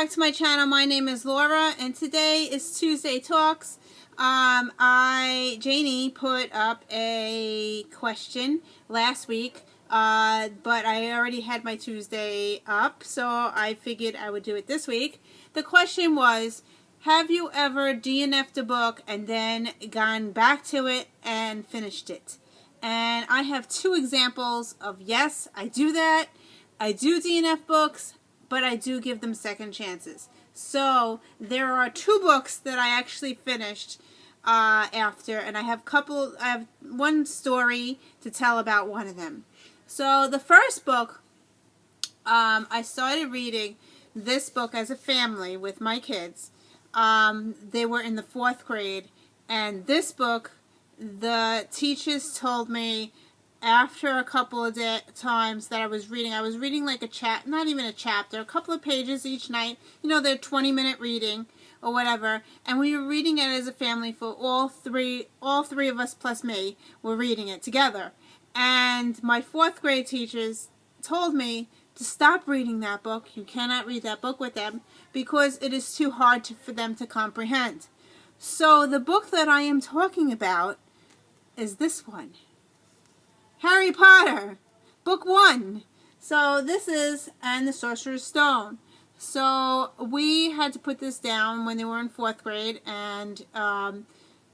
back to my channel. My name is Laura, and today is Tuesday Talks. Janie put up a question last week, but I already had my Tuesday up, so I figured I would do it this week. The question was, have you ever DNF'd a book and then gone back to it and finished it? And I have two examples of yes, I do that. I do DNF books, but I do give them second chances. So there are two books that I actually finished after, and I have one story to tell about one of them. So the first book, I started reading this book as a family with my kids. They were in the 4th grade, and this book, the teachers told me after a couple of times that I was reading like not even a chapter, a couple of pages each night. You know, they're 20-minute reading or whatever, and we were reading it as a family for all three of us plus me were reading it together. And my 4th grade teachers told me to stop reading that book. You cannot read that book with them because it is too hard for them to comprehend. So the book that I am talking about is this one. Harry Potter, Book 1. So this is And the Sorcerer's Stone. So we had to put this down when they were in 4th grade, and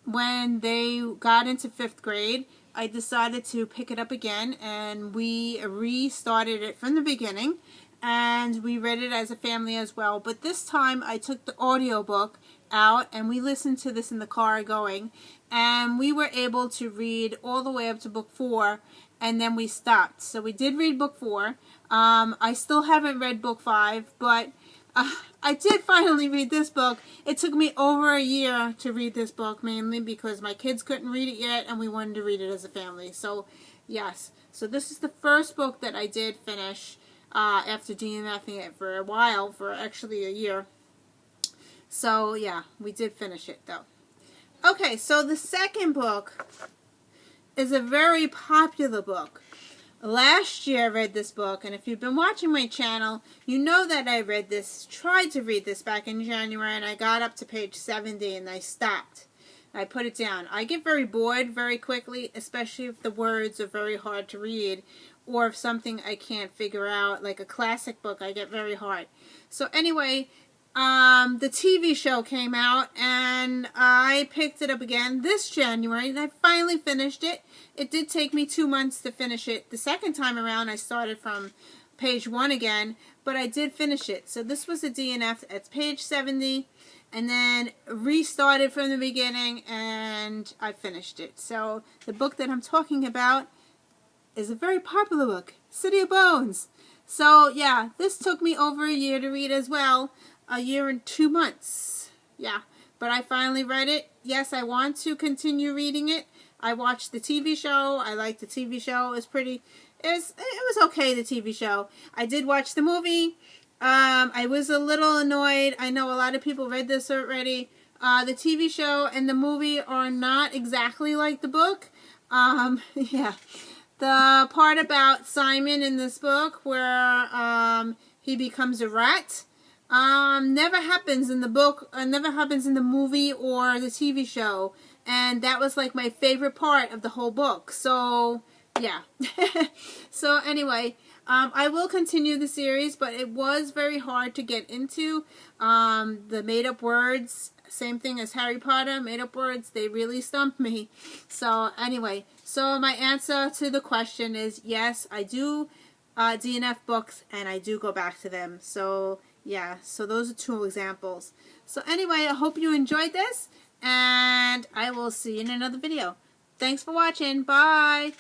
when they got into 5th grade, I decided to pick it up again, and we restarted it from the beginning, and we read it as a family as well. But this time I took the audiobook out, and we listened to this in the car going, and we were able to read all the way up to book 4, and then we stopped. So we did read book 4. I still haven't read book 5, but I did finally read this book. It took me over a year to read this book, mainly because my kids couldn't read it yet, and we wanted to read it as a family. So yes, so this is the first book that I did finish after DNFing it for a while, for actually a year. So yeah, we did finish it though. Okay, so the second book is a very popular book. Last year I read this book, and if you've been watching my channel, you know that I tried to read this back in January, and I got up to page 70 and I stopped. I put it down. I get very bored very quickly, especially if the words are very hard to read, or if something I can't figure out, like a classic book, I get very hard. So anyway, the TV show came out, and I picked it up again this January, and I finally finished it. It did take me 2 months to finish it. The second time around, I started from page 1 again, but I did finish it. So this was a DNF at page 70, and then restarted from the beginning, and I finished it. So the book that I'm talking about is a very popular book, City of Bones. So yeah, this took me over a year to read as well. A year and 2 months. Yeah, but I finally read it. Yes, I want to continue reading it. I watched the TV show. I liked the TV show. It was okay, the TV show. I did watch the movie. I was a little annoyed. I know a lot of people read this already. The TV show and the movie are not exactly like the book. Yeah. The part about Simon in this book where he becomes a rat never happens in the book, never happens in the movie or the TV show, and that was like my favorite part of the whole book. So yeah. So anyway, I will continue the series, but it was very hard to get into. The made-up words, same thing as Harry Potter, made-up words, they really stumped me. So anyway, so my answer to the question is yes, I do DNF books, and I do go back to them. So yeah, so those are 2 examples. So anyway, I hope you enjoyed this, and I will see you in another video. Thanks for watching. Bye!